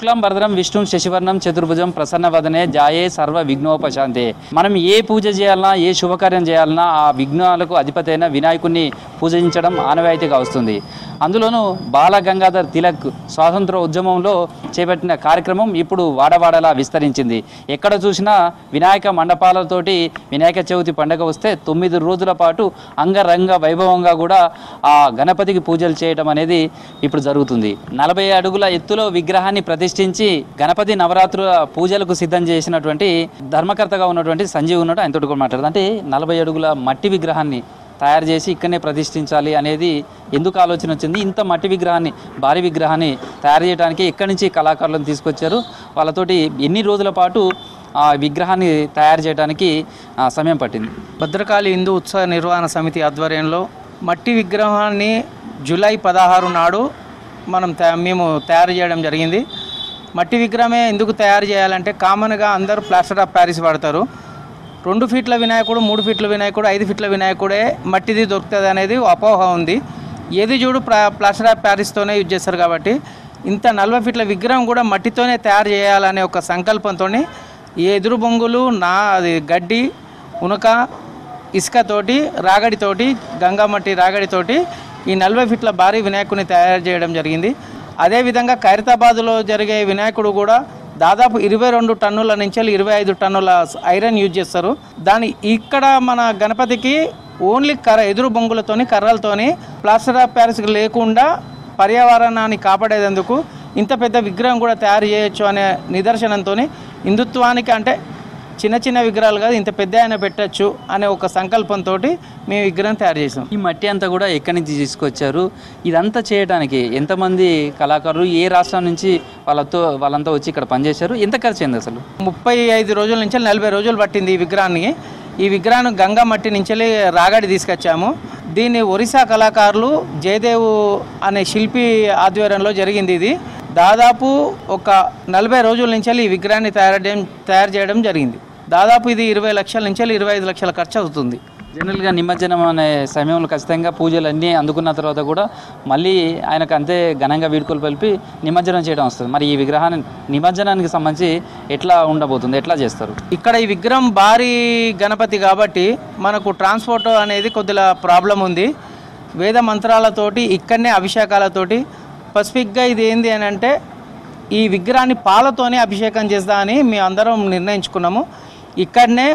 శుక్లం భరద్రం విష్ణుం శశివర్ణం చతుర్భుజం ప్రసన్నవదనే జాయే సర్వ విఘ్నోపశాంతే. మనం ఏ పూజ చేయాలన్నా ఏ శుభకార్యం చేయాలన్నా ఆ విఘ్నాలకు అధిపతి అయిన వినాయకుడిని పూజించడం ఆనవాయితీగా వస్తుంది. అందులోనూ బాల గంగాధర్ తిలక్ స్వాతంత్ర ఉద్యమంలో చేపట్టిన కార్యక్రమం ఇప్పుడు వాడవాడలా విస్తరించింది. ఎక్కడ చూసినా వినాయక మండపాలతోటి వినాయక చవితి పండుగ వస్తే 9 రోజుల పాటు అంగరంగ వైభవంగా కూడా ఆ గణపతికి పూజలు చేయడం అనేది ఇప్పుడు జరుగుతుంది. 40 అడుగుల ఎత్తులో విగ్రహాన్ని ప్రతిష్ఠించి గణపతి నవరాత్రుల పూజలకు సిద్ధం చేసినటువంటి ధర్మకర్తగా ఉన్నటువంటి సంజీవ్ ఉన్నాడు. ఆయనతో కూడా మాట్లాడదు. అంటే 40 అడుగుల మట్టి విగ్రహాన్ని తయారు చేసి ఇక్కడనే ప్రతిష్ఠించాలి అనేది ఎందుకు ఆలోచన వచ్చింది? ఇంత మట్టి విగ్రహాన్ని, భారీ విగ్రహాన్ని తయారు చేయడానికి ఎక్కడి నుంచి కళాకారులను తీసుకొచ్చారు? వాళ్ళతోటి ఎన్ని రోజుల పాటు ఆ విగ్రహాన్ని తయారు చేయడానికి సమయం పట్టింది? భద్రకాళి హిందూ ఉత్సవ నిర్వహణ సమితి ఆధ్వర్యంలో మట్టి విగ్రహాన్ని జూలై 16 నాడు మేము తయారు చేయడం జరిగింది. మట్టి విగ్రహమే ఎందుకు తయారు చేయాలంటే కామన్గా అందరూ ప్లాస్టర్ ఆఫ్ ప్యారిస్ వాడతారు. 2 ఫీట్ల వినాయకుడు, 3 ఫీట్ల వినాయకుడు, 5 ఫీట్ల వినాయకుడే మట్టిది దొరుకుతుంది అనేది అపోహ ఉంది. ఏది చూడు ప్లాస్టర్ ఆఫ్ ప్యారిస్తోనే యూజ్ చేస్తారు. కాబట్టి ఇంత 40 ఫీట్ల విగ్రహం కూడా మట్టితోనే తయారు చేయాలనే ఒక సంకల్పంతో ఈ ఎదురు బొంగులు అది గడ్డి, ఉనక, ఇసుకతోటి, రాగడితోటి, గంగామట్టి రాగడితోటి ఈ 40 ఫీట్ల భారీ వినాయకుడిని తయారు చేయడం జరిగింది. అదేవిధంగా ఖైరతాబాద్లో జరిగే వినాయకుడు కూడా దాదాపు 22 టన్నుల నుంచి 25 టన్నుల ఐరన్ యూజ్ చేస్తారు. ఇక్కడ మన గణపతికి ఓన్లీ ఎదురు బొంగులతోని, కర్రలతోని, ప్లాస్టర్ ఆఫ్ ప్యారిస్ లేకుండా పర్యావరణాన్ని కాపాడేందుకు ఇంత పెద్ద విగ్రహం కూడా తయారు చేయొచ్చు అనే నిదర్శనంతో హిందుత్వానికి, అంటే చిన్న చిన్న విగ్రహాలు కాదు ఇంత పెద్ద అయినా పెట్టచ్చు అనే ఒక సంకల్పంతో మేము విగ్రహం తయారు చేసాం. ఈ మట్టి అంతా కూడా ఎక్కడి నుంచి తీసుకొచ్చారు? ఇదంతా చేయడానికి ఎంతమంది కళాకారులు, ఏ రాష్ట్రం నుంచి వాళ్ళంతా వచ్చి ఇక్కడ పనిచేశారు? ఎంత ఖర్చు అయింది అసలు? 35 రోజుల నుంచి 40 రోజులు పట్టింది ఈ విగ్రహాన్ని. ఈ విగ్రహాన్ని గంగా మట్టి నుంచి రాగడి తీసుకొచ్చాము. దీన్ని ఒరిస్సా కళాకారులు జయదేవ్ అనే శిల్పి ఆధ్వర్యంలో జరిగింది. ఇది దాదాపు ఒక 40 రోజుల నుంచి ఈ విగ్రహాన్ని తయారు చేయడం జరిగింది. దాదాపు ఇది 20 లక్షల నుంచి 25 లక్షల ఖర్చు అవుతుంది. జనరల్గా నిమజ్జనం అనే సమయంలో ఖచ్చితంగా పూజలు అన్నీ అందుకున్న తర్వాత కూడా మళ్ళీ ఆయనకు అంతే ఘనంగా వీడ్కోలు పలిపి నిమజ్జనం చేయడం వస్తుంది. మరి ఈ విగ్రహాన్ని నిమజ్జనానికి సంబంధించి ఎట్లా ఉండబోతుంది, ఎట్లా చేస్తారు? ఇక్కడ ఈ విగ్రహం భారీ గణపతి కాబట్టి మనకు ట్రాన్స్పోర్ట్ అనేది కొద్దిగా ప్రాబ్లం ఉంది. వేద మంత్రాలతోటి ఇక్కడనే అభిషేకాలతోటి స్పెసిఫిక్గా ఇది ఏంది అని అంటే ఈ విగ్రహాన్ని పాలతోనే అభిషేకం చేద్దామని మేము అందరం నిర్ణయించుకున్నాము. ఇక్కడనే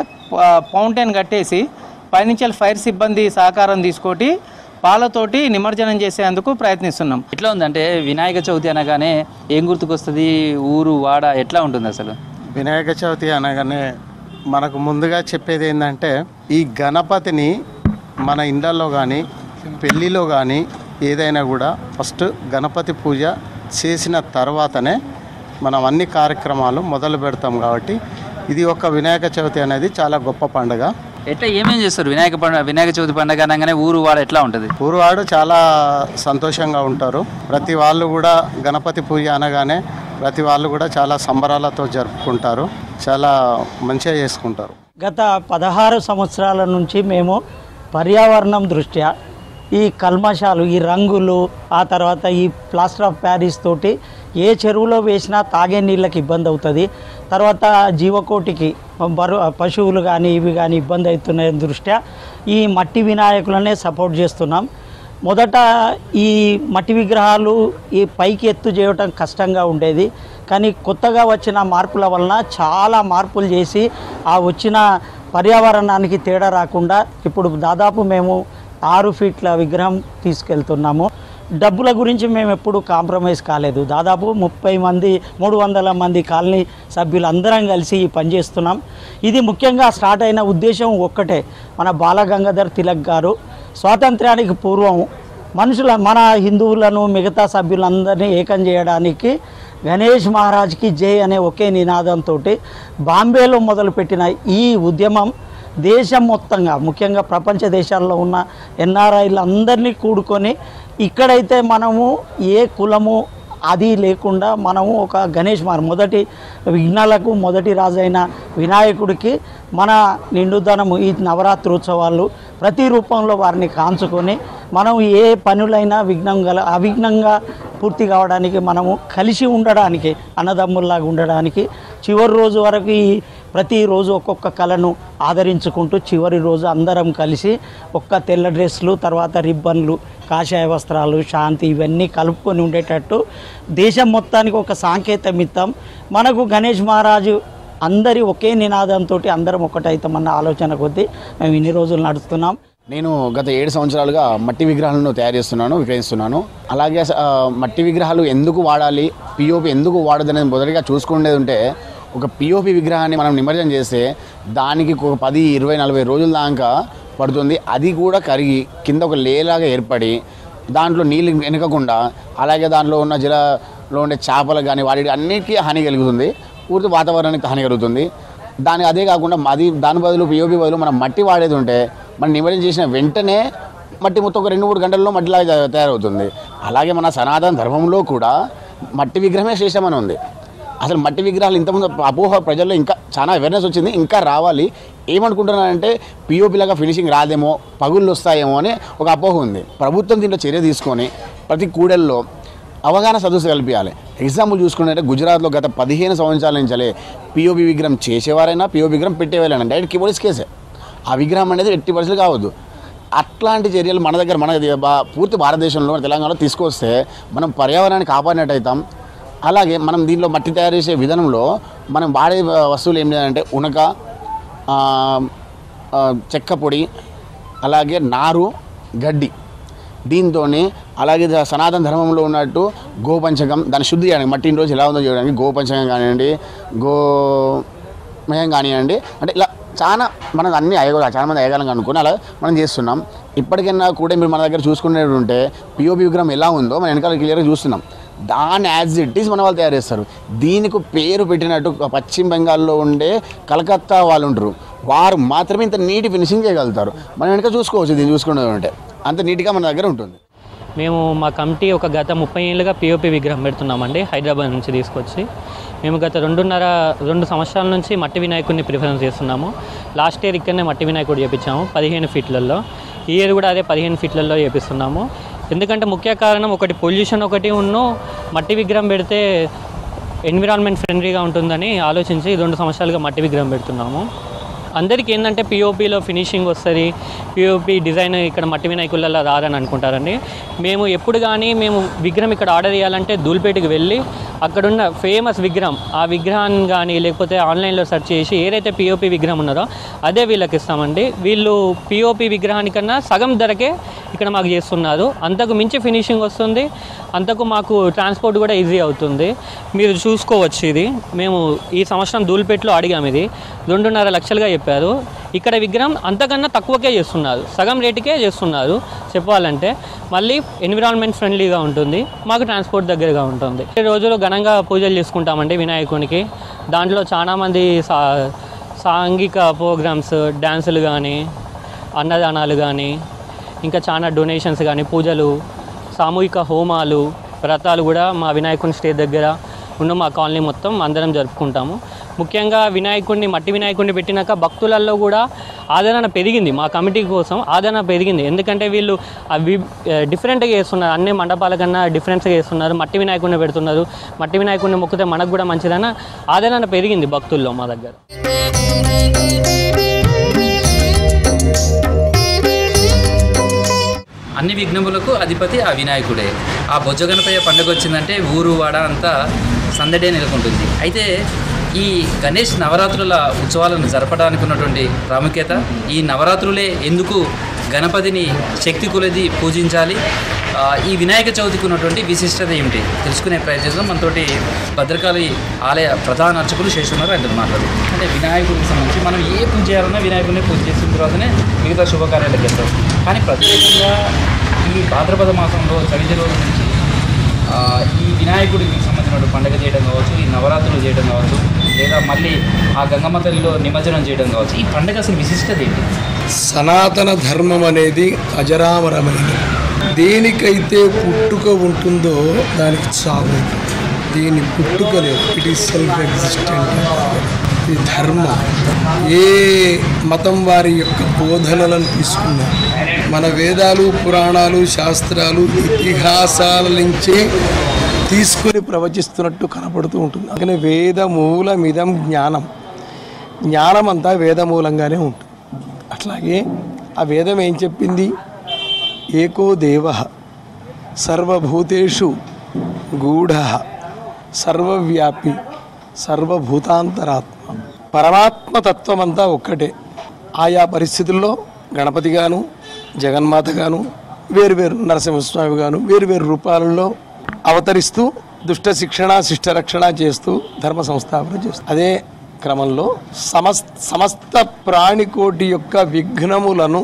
ఫౌంటైన్ కట్టేసి పైనుంచి ఫైర్ సిబ్బంది సహకారం తీసుకొని పాలతోటి నిమజ్జనం చేసేందుకు ప్రయత్నిస్తున్నాం. ఎట్లా ఉందంటే వినాయక చవితి అనగానే ఏం గుర్తుకొస్తుంది? ఊరు, వాడ ఎట్లా ఉంటుంది అసలు? వినాయక చవితి అనగానే మనకు ముందుగా చెప్పేది ఏంటంటే ఈ గణపతిని మన ఇళ్ళల్లో కానీ పెళ్ళిలో కానీ ఏదైనా కూడా ఫస్ట్ గణపతి పూజ చేసిన తర్వాతనే మనం అన్ని కార్యక్రమాలు మొదలు పెడతాం. కాబట్టి ఇది ఒక వినాయక చవితి అనేది చాలా గొప్ప పండుగ. ఎట్లా ఏమేం చేస్తారు వినాయక చవితి పండుగ అనగానే? ఊరు వాడ ఎట్లా ఉంటుంది? ఊరువాడు చాలా సంతోషంగా ఉంటారు. ప్రతి వాళ్ళు కూడా గణపతి పూజ అనగానే ప్రతి వాళ్ళు కూడా చాలా సంబరాలతో జరుపుకుంటారు, చాలా మంచిగా చేసుకుంటారు. గత 16 సంవత్సరాల నుంచి మేము పర్యావరణం దృష్ట్యా ఈ కల్మషాలు, ఈ రంగులు, ఆ తర్వాత ఈ ప్లాస్టర్ ఆఫ్ ప్యారిస్ తోటి ఏ చెరువులో వేసినా తాగే నీళ్ళకి ఇబ్బంది అవుతుంది. తర్వాత జీవకోటికి పశువులు కానీ ఇవి కానీ ఇబ్బంది అవుతున్న దృష్ట్యా ఈ మట్టి వినాయకులనే సపోర్ట్ చేస్తున్నాం. మొదట ఈ మట్టి విగ్రహాలు ఈ పైకి ఎత్తు చేయటం కష్టంగా ఉండేది. కానీ కొత్తగా వచ్చిన మార్పుల వలన చాలా మార్పులు చేసి ఆ వచ్చిన పర్యావరణానికి తేడా రాకుండా ఇప్పుడు దాదాపు మేము 6 ఫీట్ల విగ్రహం తీసుకెళ్తున్నాము. డబ్బుల గురించి మేము ఎప్పుడు కాంప్రమైజ్ కాలేదు. దాదాపు 300 మంది కాలనీ సభ్యులందరం కలిసి పనిచేస్తున్నాం. ఇది ముఖ్యంగా స్టార్ట్ అయిన ఉద్దేశం ఒక్కటే, మన బాల గంగాధర్ తిలక్ గారు స్వాతంత్ర్యానికి పూర్వం మన హిందువులను మిగతా సభ్యులందరినీ ఏకం చేయడానికి గణేష్ మహారాజ్కి జై అనే ఒకే నినాదంతో బాంబేలో మొదలుపెట్టిన ఈ ఉద్యమం దేశం మొత్తంగా, ముఖ్యంగా ప్రపంచ దేశాల్లో ఉన్న ఎన్ఆర్ఐలందరినీ కూడుకొని ఇక్కడైతే మనము ఏ కులము అది లేకుండా మనము ఒక గణేష్ మొదటి విఘ్నాలకు మొదటి రాజైన వినాయకుడికి మన నిండుదనము ఈ నవరాత్రోత్సవాలు ప్రతి రూపంలో వారిని కాంచుకొని మనం ఏ పనులైనా అవిఘ్నంగా పూర్తి కావడానికి, మనము కలిసి ఉండడానికి, అన్నదమ్ముల్లాగా ఉండడానికి చివరి రోజు వరకు ప్రతిరోజు ఒక్కొక్క కళను ఆదరించుకుంటూ చివరి రోజు అందరం కలిసి ఒక్క తెల్ల డ్రెస్సులు, తర్వాత రిబ్బన్లు, కాషాయ వస్త్రాలు, శాంతి ఇవన్నీ కలుపుకొని ఉండేటట్టు దేశం మొత్తానికి ఒక సాంకేతమిత్తం. మనకు గణేష్ మహారాజు అందరి ఒకే నినాదంతో అందరం ఒకటైతామన్న ఆలోచన కొద్దీ మేము ఇన్ని రోజులు నడుస్తున్నాం. నేను గత 7 సంవత్సరాలుగా మట్టి విగ్రహాలను తయారు చేస్తున్నాను, విక్రయిస్తున్నాను. అలాగే మట్టి విగ్రహాలు ఎందుకు వాడాలి, పిఓపి ఎందుకు వాడదనేది మొదటిగా చూసుకునేది ఉంటే, ఒక పిఓపి విగ్రహాన్ని మనం నిమజ్జనం చేస్తే దానికి ఒక 10, 20, 40 రోజుల దాకా పడుతుంది. అది కూడా కరిగి కింద ఒక లేలాగా ఏర్పడి దాంట్లో నీళ్ళు వెనకకుండా, అలాగే దాంట్లో ఉన్న జలలో ఉండే చేపలకు కానీ వాటి అన్నిటికీ హాని కలుగుతుంది, పూర్తి వాతావరణానికి హాని కలుగుతుంది. అదే కాకుండా దాని బదులు పిఓపి బదులు మనం మట్టి వాడేది ఉంటే మనం నిమజ్జనం చేసిన వెంటనే మట్టి మొత్తం ఒక 2-3 గంటల్లో మట్టిలాగా తయారవుతుంది. అలాగే మన సనాతన ధర్మంలో కూడా మట్టి విగ్రహమే శ్రేష్టమని ఉంది. అసలు మట్టి విగ్రహాలు ఇంతకుముందు అపోహ ప్రజల్లో ఇంకా చాలా అవేర్నెస్ వచ్చింది, ఇంకా రావాలి. ఏమనుకుంటున్నానంటే పిఓపిలాగా ఫినిషింగ్ రాదేమో, పగుళ్ళు వస్తాయేమో అని ఒక అపోహ ఉంది. ప్రభుత్వం దీంట్లో చర్య తీసుకొని ప్రతి కూడల్లో అవగాహన సదస్సు కల్పించాలి. ఎగ్జాంపుల్ చూసుకుంటే గుజరాత్లో గత 15 సంవత్సరాల నుంచే పిఓపి విగ్రహం చేసేవారైనా పిఓపి విగ్రహం పెట్టేవాళ్ళైనా డైరెక్ట్ పోలీస్ కేసే. ఆ విగ్రహం అనేది 80% కావద్దు. అట్లాంటి చర్యలు మన దగ్గర పూర్తి భారతదేశంలో, తెలంగాణలో తీసుకొస్తే మనం పర్యావరణాన్ని కాపాడినట్టు అవుతాం. అలాగే మనం దీనిలో మట్టి తయారు చేసే విధానంలో మనం వాడే వస్తువులు ఏం లేదంటే ఉనక, చెక్క పొడి, అలాగే నారు, గడ్డి. దీంతో అలాగే సనాతన ధర్మంలో ఉన్నట్టు గోపంచకం, దాన్ని శుద్ధి చేయడానికి, మట్టి రోజు ఎలా ఉందో చేయడానికి గోపంచకం కానివ్వండి, గోమయం కానివ్వండి, అంటే ఇలా చాలా మనం అన్ని చాలా మంది అయ్యగాలని అనుకుని అలా మనం చేస్తున్నాం. ఇప్పటికైనా కూడా మీరు మన దగ్గర చూసుకునేది ఉంటే పిఓపి విగ్రహం ఎలా ఉందో మనం వెనకాల క్లియర్గా చూస్తున్నాం. దాన్ని యాజ్ ఇట్ ఈస్ మన వాళ్ళు తయారు చేస్తారు. దీనికి పేరు పెట్టినట్టు పశ్చిమ బెంగాల్లో ఉండే కలకత్తా వాళ్ళు ఉంటారు, వారు మాత్రమే ఇంత నీట్ ఫినిషింగ్ చేయగలుగుతారు. మనం వెనక చూసుకోవచ్చు, దీన్ని చూసుకునేది ఉంటే అంత నీట్గా మన దగ్గర ఉంటుంది. మేము మా కమిటీ ఒక గత 30 ఏళ్ళుగా పిఓపి విగ్రహం పెడుతున్నామండి, హైదరాబాద్ నుంచి తీసుకొచ్చి. మేము గత 2 సంవత్సరాల నుంచి మట్టి వినాయకుడిని ప్రిఫరెన్స్ చేస్తున్నాము. లాస్ట్ ఇయర్ ఇక్కడనే మట్టి వినాయకుడు చేపించాము 15 ఫీట్లలో. ఈ ఇయర్ కూడా అదే 15 ఫీట్లలో చేపిస్తున్నాము. ఎందుకంటే ముఖ్య కారణం ఒకటి పొల్యూషన్ ఒకటి మట్టి విగ్రహం పెడితే ఎన్విరాన్మెంట్ ఫ్రెండ్లీగా ఉంటుందని ఆలోచించి 2 సంవత్సరాలుగా మట్టి విగ్రహం పెడుతున్నాము. అందరికీ ఏంటంటే పిఓపిలో ఫినిషింగ్ వస్తుంది, పిఓపి డిజైన్ ఇక్కడ మట్టి వినాయకులలో రాదని అనుకుంటారండి. మేము ఎప్పుడు కానీ విగ్రహం ఇక్కడ ఆర్డర్ చేయాలంటే ధూల్పేటకి వెళ్ళి అక్కడున్న ఫేమస్ విగ్రహం, ఆ విగ్రహాన్ని కానీ లేకపోతే ఆన్లైన్లో సెర్చ్ చేసి ఏదైతే పిఓపి విగ్రహం ఉన్నదో అదే వీళ్ళకి ఇస్తామండి. వీళ్ళు పిఓపి విగ్రహానికన్నా సగం ధరకే ఇక్కడ మాకు చేస్తున్నారు. అంతకు మించి ఫినిషింగ్ వస్తుంది, అంతకు మాకు ట్రాన్స్పోర్ట్ కూడా ఈజీ అవుతుంది. మీరు చూసుకోవచ్చు, ఇది మేము ఈ సంవత్సరం ధూల్పేటలో అడిగాము, ఇది 2.5 లక్షలుగా చెప్పారు. ఇక్కడ విగ్రహం అంతకన్నా తక్కువకే చేస్తున్నారు, సగం రేటుకే చేస్తున్నారు చెప్పాలంటే. మళ్ళీ ఎన్విరాన్మెంట్ ఫ్రెండ్లీగా ఉంటుంది, మాకు ట్రాన్స్పోర్ట్ దగ్గరగా ఉంటుంది. ఈ రోజులో ఘనంగా పూజలు చేసుకుంటామండి వినాయకునికి. దాంట్లో చాలామంది సాంఘిక ప్రోగ్రామ్స్, డ్యాన్సులు కానీ, అన్నదానాలు కానీ, ఇంకా చాలా డొనేషన్స్ కానీ, పూజలు, సామూహిక హోమాలు, వ్రతాలు కూడా మా వినాయకుని స్టేజ్ దగ్గర ఉన్న మా కాలనీ మొత్తం అందరం జరుపుకుంటాము. ముఖ్యంగా మట్టి వినాయకుడిని పెట్టినాక భక్తులలో కూడా ఆదరణ పెరిగింది, మా కమిటీ కోసం ఆదరణ పెరిగింది. ఎందుకంటే వీళ్ళు అవి డిఫరెంట్గా చేస్తున్నారు, అన్ని మండపాల కన్నా డిఫరెంట్గా చేస్తున్నారు, మట్టి వినాయకుడిని పెడుతున్నారు. మట్టి వినాయకుడిని మొక్కితే మనకు కూడా మంచిదన్న ఆదరణ పెరిగింది భక్తుల్లో మా దగ్గర. అన్ని విఘ్నములకు అధిపతి ఆ వినాయకుడే. ఆ బొజ్జగణపయ్య పండుగ వచ్చిందంటే ఊరు వాడ అంతా సందడే నెలకొంటుంది. అయితే ఈ గణేష్ నవరాత్రుల ఉత్సవాలను జరపడానికి ఉన్నటువంటి ప్రాముఖ్యత, ఈ నవరాత్రులే ఎందుకు గణపతిని శక్తి కొలది పూజించాలి, ఈ వినాయక చవితికి ఉన్నటువంటి విశిష్టత ఏమిటి తెలుసుకునే ప్రయత్నం మనతోటి భద్రకాళి ఆలయ ప్రధాన అర్చకులు శేషున్నారు. ఆయన మాట్లాడు అంటే వినాయకుడికి సంబంధించి మనం ఏ పూజ చేయాలన్నా వినాయకుడిని పూజ చేసిన తర్వాతనే మిగతా శుభకార్యాలకు వెళ్తాం. కానీ ప్రత్యేకంగా ఈ భాద్రపద మాసంలో చవితి రోజు నుంచి ఈ వినాయకుడికి సంబంధించిన పండుగ చేయడం కావచ్చు, ఈ నవరాత్రులు చేయడం కావచ్చు, లేదా మళ్ళీ ఆ గంగమ్మ తల్లిలో నిమజ్జనం చేయడం కావచ్చు, ఈ పండుగ అసలు విశిష్టత ఏంటి? సనాతన ధర్మం అనేది అజరామరమైనది. దేనికైతే పుట్టుక ఉంటుందో దానికి చావు ఉంటుంది. దీని పుట్టుక లేదు, ఇట్ ఈస్ సెల్ఫ్ ఎగ్జిస్టెంట్. ఈ ధర్మం ఏ మతం వారి యొక్క బోధనలను తీసుకున్నా మన వేదాలు, పురాణాలు, శాస్త్రాలు, ఇతిహాసాల నుంచి తీసుకొని ప్రవచిస్తున్నట్టు కనపడుతూ ఉంటుంది. అందుకని వేదమూలమిదం జ్ఞానం, జ్ఞానం అంతా వేదమూలంగానే ఉంటుంది. అట్లాగే ఆ వేదం ఏం చెప్పింది? ఏకో దేవః సర్వభూతేషు గూఢః సర్వవ్యాపి సర్వభూతాంతరాత్మ. పరమాత్మ తత్వం అంతా ఒక్కటే. ఆయా పరిస్థితుల్లో గణపతిగాను, జగన్మాతగాను, వేరువేరు నరసింహస్వామిగాను వేరువేరు రూపాలలో అవతరిస్తూ దుష్ట శిక్షణ శిష్ట రక్షణ చేస్తూ ధర్మ సంస్థాపన చేస్తూ, అదే క్రమంలో సమస్త ప్రాణికోటి యొక్క విఘ్నములను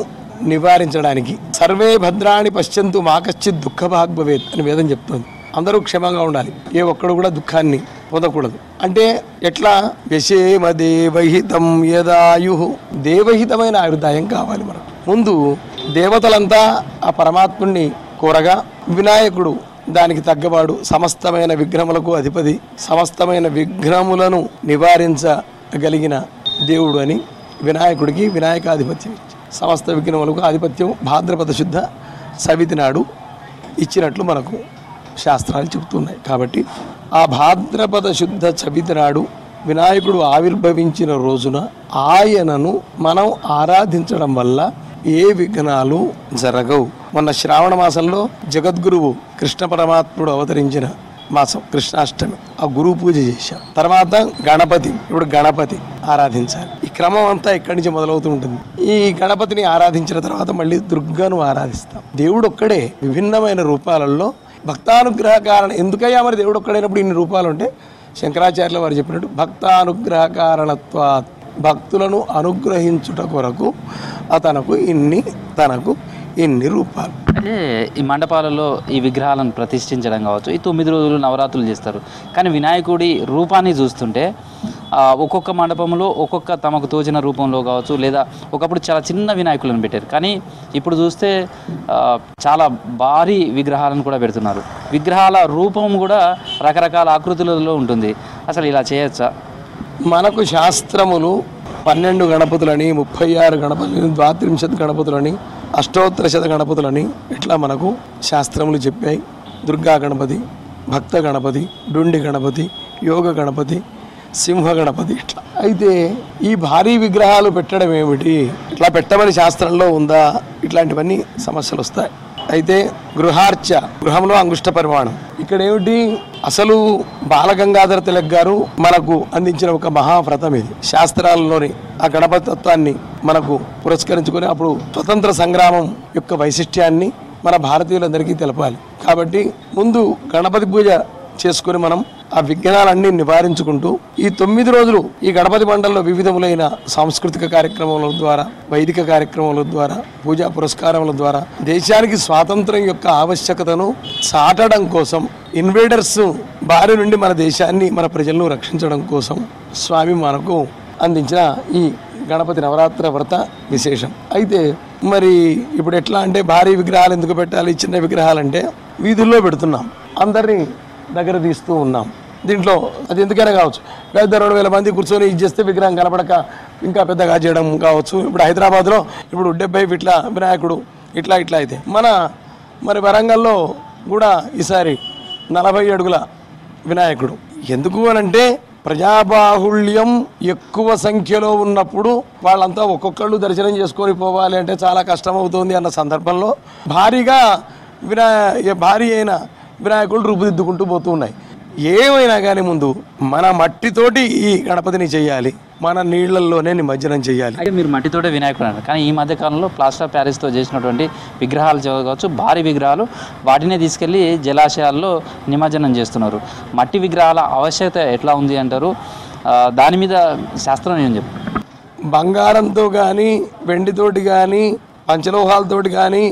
నివారించడానికి సర్వే భద్రాణి పశ్చంతు మా కశ్చిత్ దుఃఖ భాగ్ భవేత్ అని వేదం చెప్తుంది. అందరూ క్షేమంగా ఉండాలి, ఏ ఒక్కడు కూడా దుఃఖాన్ని పొందకూడదు. అంటే ఎట్లా? యశేమ దేవహితం యదాయు, దేవహితమైన ఆయుర్దాయం కావాలి మనకు. ముందు దేవతలంతా ఆ పరమాత్ముణ్ణి కోరగా వినాయకుడు దానికి తగ్గవాడు, సమస్తమైన విఘ్నములకు అధిపతి, సమస్తమైన విఘ్నములను నివారించగలిగిన దేవుడు అని వినాయకుడికి వినాయకాధిపత్యం, సమస్త విఘ్నములకు ఆధిపత్యం భాద్రపద శుద్ధ సవితి నాడు ఇచ్చినట్లు మనకు శాస్త్రాలు చెబుతున్నాయి. కాబట్టి ఆ భాద్రపద శుద్ధ చవితి నాడు వినాయకుడు ఆవిర్భవించిన రోజున ఆయనను మనం ఆరాధించడం వల్ల ఏ విఘ్నాలు జరగవు. మొన్న శ్రావణ మాసంలో జగద్గురువు కృష్ణ పరమాత్ముడు అవతరించిన మాసం కృష్ణాష్టమి, ఆ గురువు పూజ చేశాం. తర్వాత గణపతి, ఇప్పుడు గణపతి ఆరాధించాలి. ఈ క్రమం అంతా ఇక్కడి నుంచి మొదలవుతూ ఉంటుంది. ఈ గణపతిని ఆరాధించిన తర్వాత మళ్ళీ దుర్గను ఆరాధిస్తాం. దేవుడు ఒక్కడే విభిన్నమైన రూపాలలో భక్తానుగ్రహ కారణ. ఎందుకయ్యా మరి దేవుడు ఒక్కడైనప్పుడు ఇన్ని రూపాలు ఉంటే? శంకరాచార్యుల వారు చెప్పినట్టు భక్తానుగ్రహ కారణత్వాత్, భక్తులను అనుగ్రహించుట కొరకు తనకు ఇన్ని రూపాలు. అంటే ఈ మండపాలలో ఈ విగ్రహాలను ప్రతిష్ఠించడం కావచ్చు, ఈ 9 రోజులు నవరాత్రులు చేస్తారు. కానీ వినాయకుడి రూపాన్ని చూస్తుంటే ఒక్కొక్క మండపంలో ఒక్కొక్క తమకు తోచిన రూపంలో కావచ్చు, లేదా ఒకప్పుడు చాలా చిన్న వినాయకులను పెట్టారు. కానీ ఇప్పుడు చూస్తే చాలా భారీ విగ్రహాలను కూడా పెడుతున్నారు. విగ్రహాల రూపం కూడా రకరకాల ఆకృతులలో ఉంటుంది. అసలు ఇలా చేయొచ్చా? మనకు శాస్త్రములు 12 గణపతులని, 36 గణపతులని, 32 గణపతులని, అష్టోత్తర శత గణపతులని ఇట్లా మనకు శాస్త్రములు చెప్పాయి. దుర్గా గణపతి, భక్త గణపతి, డుండి గణపతి, యోగ గణపతి, సింహ గణపతి ఇట్లా. అయితే ఈ భారీ విగ్రహాలు పెట్టడం ఏమిటి? ఇట్లా పెట్టమని శాస్త్రంలో ఉందా? ఇట్లాంటివన్నీ సమస్యలు వస్తాయి. అయితే గృహార్చ, గృహంలో అంగుష్ట పరిమాణం. ఇక్కడ ఏమిటి? అసలు బాలగంగాధర తిలక్ గారు మనకు అందించిన ఒక మహావ్రతం ఇది. శాస్త్రాలలోని ఆ గణపతి తత్వాన్ని మనకు పురస్కరించుకొని అప్పుడు స్వతంత్ర సంగ్రామం యొక్క వైశిష్ట్యాన్ని మన భారతీయులందరికీ తెలపాలి. కాబట్టి ముందు గణపతి పూజ చేసుకుని మనం ఆ విఘ్నాలన్నీ నివారించుకుంటూ ఈ 9 రోజులు ఈ గణపతి మండలంలో వివిధములైన సాంస్కృతిక కార్యక్రమాల ద్వారా, వైదిక కార్యక్రమాల ద్వారా, పూజా పురస్కారముల ద్వారా దేశానికి స్వాతంత్రం యొక్క ఆవశ్యకతను చాటడం కోసం, ఇన్వేడర్స్ బారి నుండి మన దేశాన్ని, మన ప్రజలను రక్షించడం కోసం స్వామి మనకు అందించిన ఈ గణపతి నవరాత్ర వ్రత విశేషం. అయితే మరి ఇప్పుడు ఎట్లా అంటే భారీ విగ్రహాలు ఎందుకు పెట్టాలి? చిన్న విగ్రహాలంటే వీధుల్లో పెడుతున్నాం, అందరినీ దగ్గర తీస్తూ ఉన్నాం. దీంట్లో అది ఎందుకైనా కావచ్చు, పెద్ద 2,000 మంది కూర్చొని ఇది చేస్తే విగ్రహం కనపడక ఇంకా పెద్దగా చేయడం కావచ్చు. ఇప్పుడు హైదరాబాద్లో ఇప్పుడు 70 ఫీట్ల వినాయకుడు ఇట్లా అయితే మరి వరంగల్లో కూడా ఈసారి 40 అడుగుల వినాయకుడు. ఎందుకు అనంటే ప్రజాబాహుళ్యం ఎక్కువ సంఖ్యలో ఉన్నప్పుడు వాళ్ళంతా ఒక్కొక్కళ్ళు దర్శనం చేసుకొని పోవాలి అంటే చాలా కష్టమవుతుంది అన్న సందర్భంలో భారీగా భారీ అయిన వినాయకులు రూపుదిద్దుకుంటూ పోతూ ఉన్నాయి. ఏమైనా కానీ ముందు మన మట్టితోటి ఈ గణపతిని చేయాలి, మన నీళ్లలోనే నిమజ్జనం చేయాలి. అయితే మీరు మట్టితోటే వినాయకుడు అన్నారు, కానీ ఈ మధ్య కాలంలో ప్లాస్టర్ ఆఫ్ ప్యారిస్తో చేసినటువంటి విగ్రహాలు కావచ్చు, భారీ విగ్రహాలు, వాటినే తీసుకెళ్లి జలాశయాల్లో నిమజ్జనం చేస్తున్నారు. మట్టి విగ్రహాల ఆవశ్యకత ఎట్లా ఉంది అంటారు? దాని మీద శాస్త్రం ఏం చెప్పు? బంగారంతో కానీ, వెండితోటి కానీ, పంచలోహాలతోటి కానీ,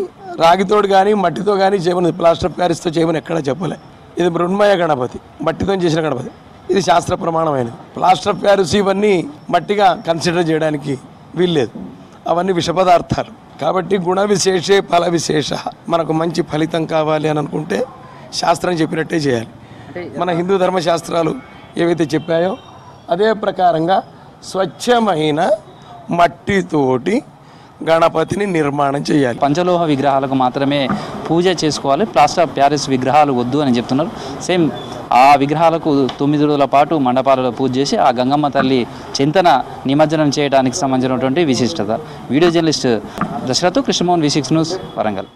రాగితోటి కానీ, మట్టితో కానీ చేయమని, ప్లాస్టర్ ఆఫ్ ప్యారిస్తో చేయమని ఎక్కడా చెప్పలే. ఇది మృణ్మయ గణపతి, మట్టితో చేసిన గణపతి, ఇది శాస్త్ర ప్రమాణమైనది. ప్లాస్టర్ ఆఫ్ ప్యారిస్ ఇవన్నీ మట్టిగా కన్సిడర్ చేయడానికి వీల్లేదు, అవన్నీ విష పదార్థాలు. కాబట్టి గుణ విశేషే ఫల విశేష. మనకు మంచి ఫలితం కావాలి అని అనుకుంటే శాస్త్రం చెప్పినట్టే చేయాలి. మన హిందూ ధర్మశాస్త్రాలు ఏవైతే చెప్పాయో అదే ప్రకారంగా స్వచ్ఛమైన మట్టితోటి గణపతిని నిర్మాణం చేయాలి. పంచలోహ విగ్రహాలకు మాత్రమే పూజ చేసుకోవాలి, ప్లాస్టర్ ఆఫ్ ప్యారిస్ విగ్రహాలు వద్దు అని చెప్తున్నారు. సేమ్ ఆ విగ్రహాలకు 9 రోజుల పాటు మండపాలలో పూజ చేసి ఆ గంగమ్మ తల్లి చింతన నిమజ్జనం చేయడానికి సంబంధించినటువంటి విశిష్టత. Video journalist Dashrath, Krishnamohan, V6 news, Warangal.